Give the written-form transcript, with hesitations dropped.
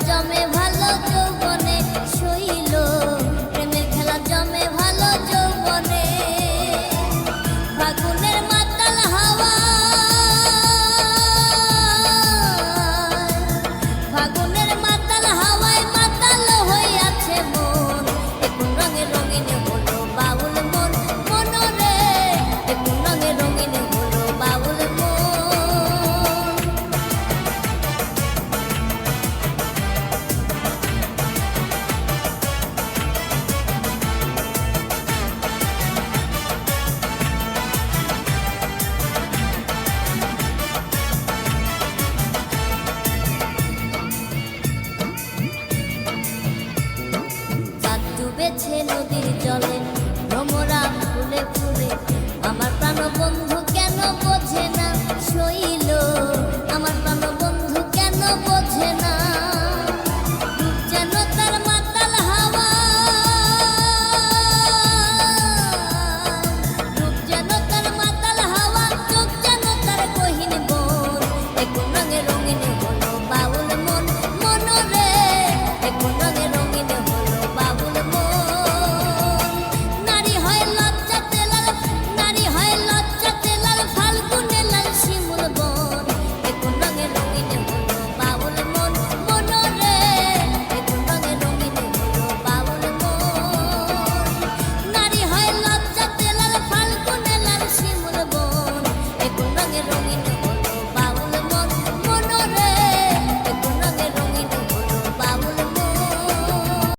জমে ভালো যৌবনে শৈল, প্রেমের খেলা জমে ভালো যৌবনে। ফাগুনের মাতাল হাওয়া, ফাগুনের মাতাল হাওয়ায় মাতাল হইয়াছে মন। দেখুন রঙে রঙিন হলো বাউল মন, মনরে দেখুন রঙে রঙিন হলো বাউল মন। ডুবেছে নদীর জলে, ভ্রমরা ফুলে ফুলে আমার প্রাণ বন্ধু